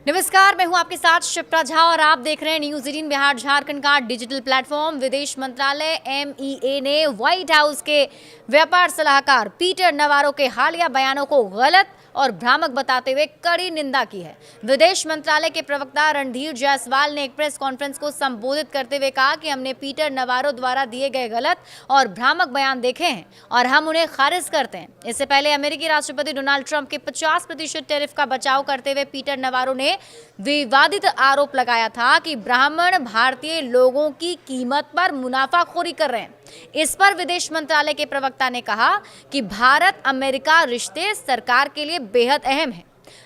नमस्कार, मैं हूं आपके साथ शिप्रा झा और आप देख रहे हैं न्यूज़ 18 बिहार झारखंड का डिजिटल प्लेटफॉर्म। विदेश मंत्रालय MEA ने व्हाइट हाउस के व्यापार सलाहकार पीटर नवारो के हालिया बयानों को गलत और भ्रामक बताते हुए कड़ी निंदा की है। विदेश मंत्रालय के प्रवक्ता रणधीर जायसवाल ने एक प्रेस कॉन्फ्रेंस को संबोधित करते हुए कहा कि हमने पीटर नवारो द्वारा दिए गए गलत और भ्रामक बयान देखे हैं और हम उन्हें खारिज करते हैं। इससे पहले अमेरिकी राष्ट्रपति डोनाल्ड ट्रंप के 50% टैरिफ का बचाव करते हुए पीटर नवारो ने विवादित आरोप लगाया था कि ब्राह्मण भारतीय लोगों की कीमत पर मुनाफाखोरी कर रहे हैं। इस पर विदेश मंत्रालय के प्रवक्ता ने कहा कि भारत अमेरिका रिश्ते सरकार के लिए बेहद अहम है।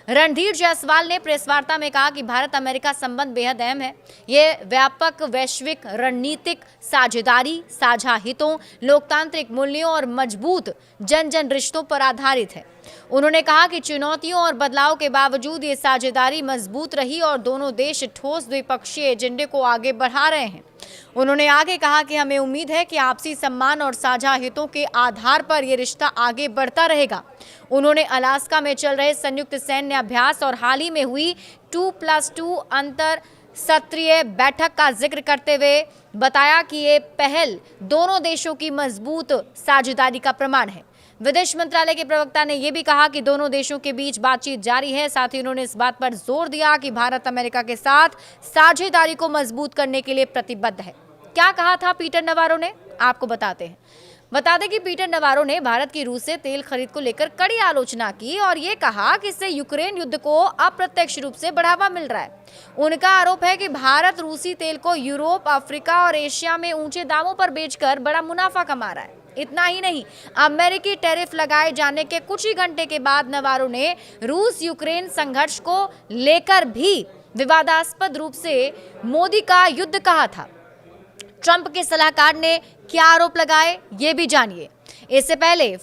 रणधीर जायसवाल ने प्रेस वार्ता में कहा कि भारत अमेरिका संबंध बेहद अहम है। ये व्यापक वैश्विक रणनीतिक साझेदारी, साझा हितों, लोकतांत्रिक मूल्यों और मजबूत जन जन रिश्तों पर आधारित है। उन्होंने कहा कि चुनौतियों और बदलाव के बावजूद ये साझेदारी मजबूत रही और दोनों देश ठोस द्विपक्षीय एजेंडे को आगे बढ़ा रहे हैं। उन्होंने आगे कहा कि हमें उम्मीद है कि आपसी सम्मान और साझा हितों के आधार पर यह रिश्ता आगे बढ़ता रहेगा। उन्होंने अलास्का में चल रहे संयुक्त सैन्य अभ्यास और हाल ही में हुई 2+2 अंतर सत्रीय बैठक का जिक्र करते हुए बताया कि ये पहल दोनों देशों की मजबूत साझेदारी का प्रमाण है। विदेश मंत्रालय के प्रवक्ता ने यह भी कहा कि दोनों देशों के बीच बातचीत जारी है। साथ ही उन्होंने इस बात पर जोर दिया कि भारत अमेरिका के साथ साझेदारी को मजबूत करने के लिए प्रतिबद्ध है। क्या कहा था पीटर नवारो ने, आपको बताते हैं। बता दें कि पीटर नवारो ने भारत की रूस से तेल खरीद को लेकर कड़ी आलोचना की और ये कहा कि इससे यूक्रेन युद्ध को अप्रत्यक्ष रूप से बढ़ावा मिल रहा है। उनका आरोप है कि भारत रूसी तेल को यूरोप, अफ्रीका और एशिया में ऊंचे दामों पर बेचकर बड़ा मुनाफा कमा रहा है। इतना ही नहीं, अमेरिकी टैरिफ लगाए जाने के कुछ ही घंटे के बाद नवारो ने रूस यूक्रेन संघर्ष को लेकर भी विवादास्पद रूप से मोदी का युद्ध कहा था। ट्रंप के सलाहकार ने क्या आरोप लगाए, ये भी जानिए। इससे पहले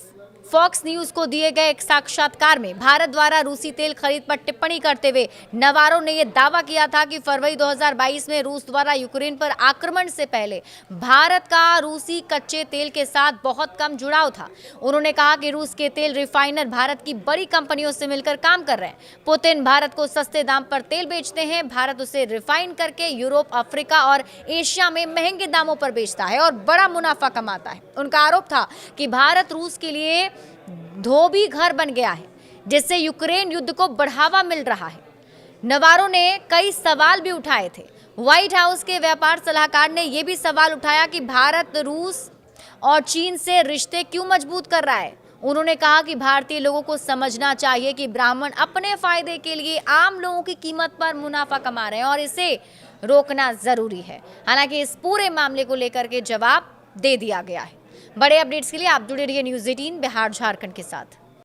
फॉक्स न्यूज को दिए गए एक साक्षात्कार में भारत द्वारा रूसी तेल खरीद पर टिप्पणी करते हुए नवारो ने यह दावा किया था कि फरवरी 2022 में रूस द्वारा यूक्रेन पर आक्रमण से पहले भारत का रूसी कच्चे तेल के साथ बहुत कम जुड़ाव था। उन्होंने कहा कि रूस के तेल रिफाइनर भारत की बड़ी कंपनियों से मिलकर काम कर रहे हैं। पुतिन भारत को सस्ते दाम पर तेल बेचते हैं, भारत उसे रिफाइन करके यूरोप, अफ्रीका और एशिया में महंगे दामों पर बेचता है और बड़ा मुनाफा कमाता है। उनका आरोप था कि भारत रूस के लिए धोबी घर बन गया है, जिससे यूक्रेन युद्ध को बढ़ावा मिल रहा है। नवारो ने कई सवाल भी उठाए थे। व्हाइट हाउस के व्यापार सलाहकार ने यह भी सवाल उठाया कि भारत रूस और चीन से रिश्ते क्यों मजबूत कर रहा है। उन्होंने कहा कि भारतीय लोगों को समझना चाहिए कि ब्राह्मण अपने फायदे के लिए आम लोगों की कीमत पर मुनाफा कमा रहे हैं और इसे रोकना जरूरी है। हालांकि इस पूरे मामले को लेकर के जवाब दे दिया गया है। बड़े अपडेट्स के लिए आप जुड़े रहिए न्यूज़ 18 बिहार झारखंड के साथ।